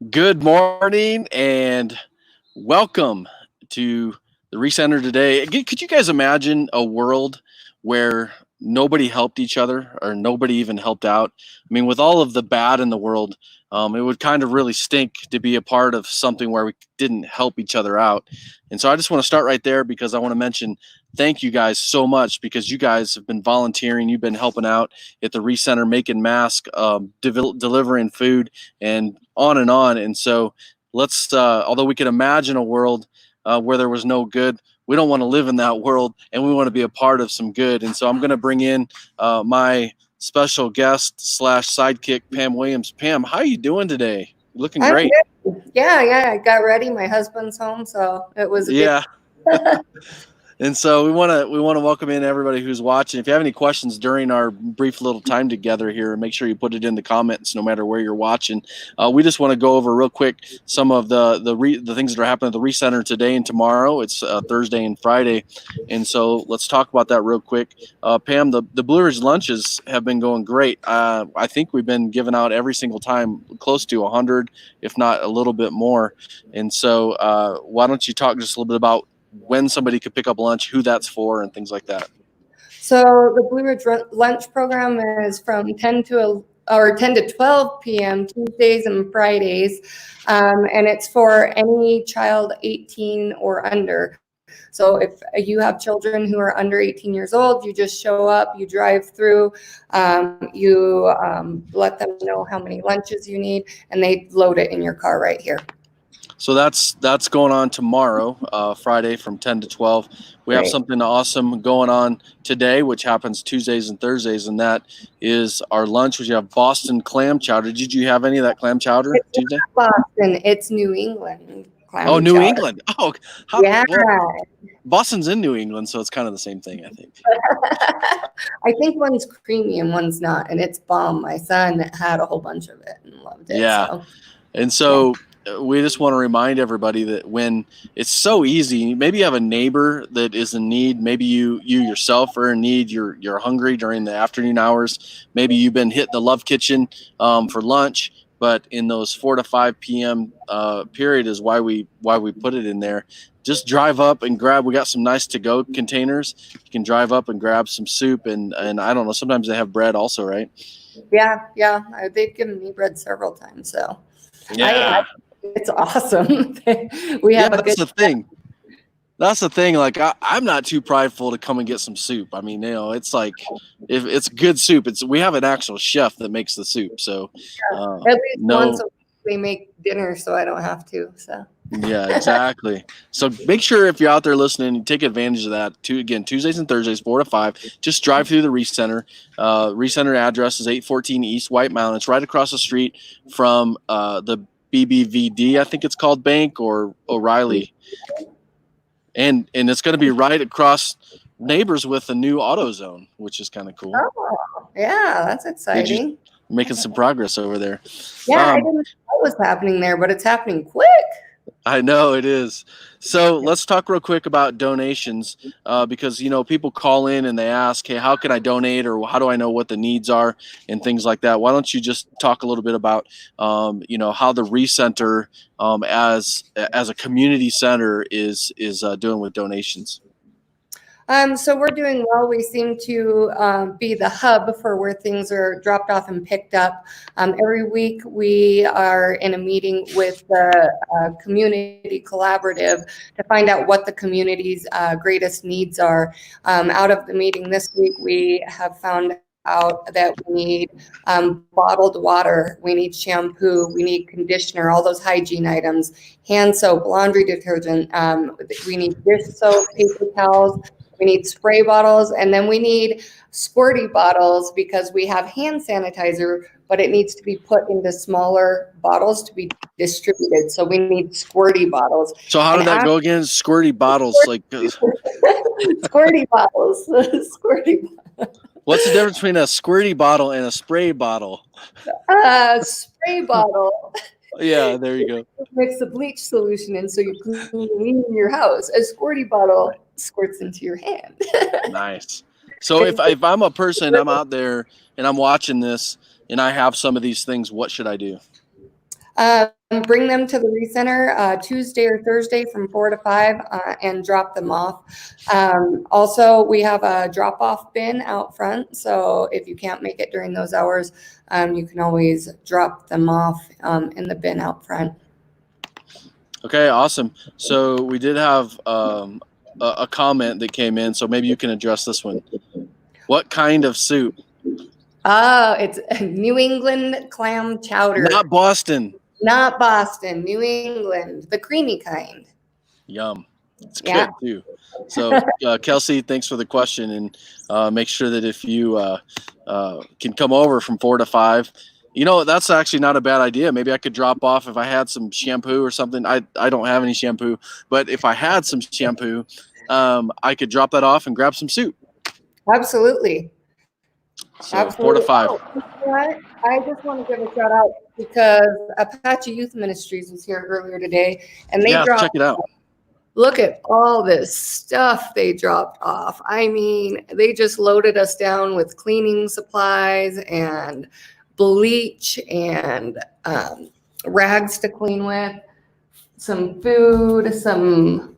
Good morning and welcome to the Recenter today. Could you guys imagine a world where nobody helped each other or nobody even helped out? I mean, with all of the bad in the world, it would kind of really stink to be a part of something where we didn't help each other out. And so I just want to start right there because I want to mention thank you guys so much because you guys have been volunteering, you've been helping out at the Recenter, making masks, delivering food, and on and on. And so although we can imagine a world where there was no good, we don't want to live in that world, and we want to be a part of some good. And so I'm going to bring in my special guest slash sidekick, Pam Williams. Pam, how are you doing today? Looking I'm great. good. Yeah. I got ready. My husband's home, so it was a good. Yeah. And so we want to welcome in everybody who's watching. If you have any questions during our brief little time together here, make sure you put it in the comments, no matter where you're watching. We just want to go over real quick some of the things that are happening at the Recenter today and tomorrow. It's Thursday and Friday, and so let's talk about that real quick. Pam, the Blue Ridge lunches have been going great. I think we've been giving out every single time close to 100, if not a little bit more. And so why don't you talk just a little bit about when somebody could pick up lunch, who that's for, and things like that. So the Blue Ridge lunch program is from 10 to 12 p.m. Tuesdays and Fridays, and it's for any child 18 or under. So if you have children who are under 18 years old, you just show up, you drive through, you let them know how many lunches you need, and they load it in your car right here. So that's going on tomorrow, Friday from 10 to 12. We have Great. something awesome going on today, which happens Tuesdays and Thursdays, and that is our lunch, which you have Boston clam chowder. Did you have any of that clam chowder It's Tuesday? not Boston, it's New England Oh, clam New chowder. England. Oh, Yeah. well, Boston's in New England, so it's kind of the same thing, I think. I think one's creamy and one's not, and it's bomb. My son had a whole bunch of it and loved it. Yeah. So And yeah. so we just want to remind everybody that when it's so easy, maybe you have a neighbor that is in need, maybe you yourself are in need, you're hungry during the afternoon hours, maybe you've been hit the Love Kitchen for lunch, but in those 4 to 5 p.m. Period is why we put it in there. Just drive up and grab. We got some nice to-go containers. You can drive up and grab some soup, and I don't know. Sometimes they have bread also, right? Yeah. They've given me bread several times, so Yeah. it's awesome. We Yeah, have a that's good. the thing. That's the thing. Like I'm not too prideful to come and get some soup. I mean, it's like if it's good soup, we have an actual chef that makes the soup. So At least once no, a week they make dinner, so I don't have to. So yeah, exactly. So make sure if you're out there listening, you take advantage of that. Again, Tuesdays and Thursdays, 4 to 5. Just drive through the Recenter. Recenter address is 814 East White Mountain. It's right across the street from the BBVD, I think it's called, Bank, or O'Reilly. And it's going to be right across neighbors with a new AutoZone, which is kind of cool. oh yeah, that's exciting. Making some progress over there. Yeah, I didn't know what was happening there, but it's happening quick. I know it is. So let's talk real quick about donations because, people call in and they ask, hey, how can I donate, or how do I know what the needs are and things like that. Why don't you just talk a little bit about, how the Recenter as a community center is doing with donations? So we're doing well. We seem to be the hub for where things are dropped off and picked up. Every week we are in a meeting with the community collaborative to find out what the community's greatest needs are. Out of the meeting this week, we have found out that we need bottled water, we need shampoo, we need conditioner, all those hygiene items, hand soap, laundry detergent, we need dish soap, paper towels, we need spray bottles, and then we need squirty bottles because we have hand sanitizer, but it needs to be put into smaller bottles to be distributed. So we need squirty bottles. So how did that go again? Squirty bottles, like squirty bottles, squirty. What's the difference between a squirty bottle and a spray bottle? Spray bottle. Yeah, there you go. Mix the bleach solution in so you clean your house. A squirty bottle squirts into your hand. Nice. So if I'm a person, I'm out there and I'm watching this and I have some of these things, what should I do? Bring them to the recenter Tuesday or Thursday from 4 to 5 and drop them off. Also, we have a drop-off bin out front, so if you can't make it during those hours, you can always drop them off in the bin out front. Okay, awesome. So we did have a comment that came in, so maybe you can address this one. What kind of soup? It's New England clam chowder. Not Boston. Not Boston, New England, the creamy kind. Yum. It's good too. So Kelsey, thanks for the question, and make sure that if you can come over from 4 to 5, that's actually not a bad idea. Maybe I could drop off if I had some shampoo or something. I don't have any shampoo, but if I had some shampoo, I could drop that off and grab some soup. Absolutely. So Absolutely. 4 to 5. Oh, you know what? I just want to give a shout out because Apache Youth Ministries was here earlier today, and they check it out. Look at all this stuff they dropped off. I mean, they just loaded us down with cleaning supplies and bleach and rags to clean with, some food, some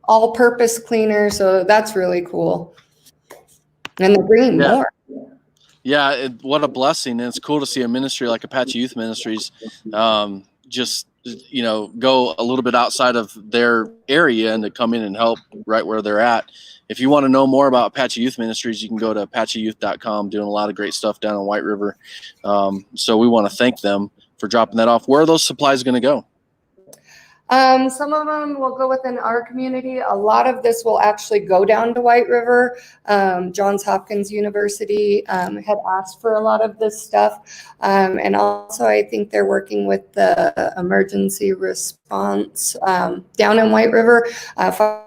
all-purpose cleaner. So that's really cool. And they're bringing more. Yeah, what a blessing. And it's cool to see a ministry like Apache Youth Ministries just, go a little bit outside of their area and to come in and help right where they're at. If you want to know more about Apache Youth Ministries, you can go to ApacheYouth.com, doing a lot of great stuff down in White River. So we want to thank them for dropping that off. Where are those supplies going to go? Some of them will go within our community. A lot of this will actually go down to White River. Johns Hopkins University had asked for a lot of this stuff. And also I think they're working with the emergency response down in White River,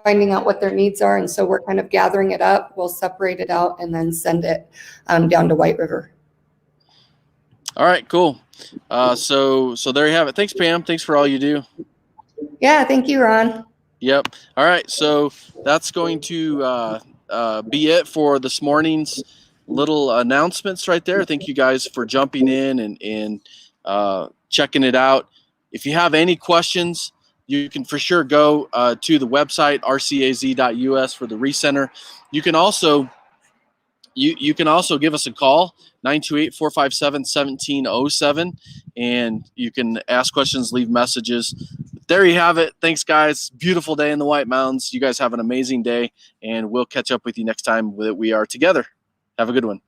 finding out what their needs are. And so we're kind of gathering it up. We'll separate it out and then send it down to White River. All right, cool. So there you have it. Thanks, Pam. Thanks for all you do. Yeah, thank you, Ron. Yep. All right, so that's going to be it for this morning's little announcements right there. Thank you guys for jumping in and checking it out. If you have any questions, you can for sure go to the website, rcaz.us, for the recenter. You can also give us a call, 928-457-1707, and you can ask questions, leave messages. There you have it. Thanks, guys. Beautiful day in the White Mountains. You guys have an amazing day, and we'll catch up with you next time that we are together. Have a good one.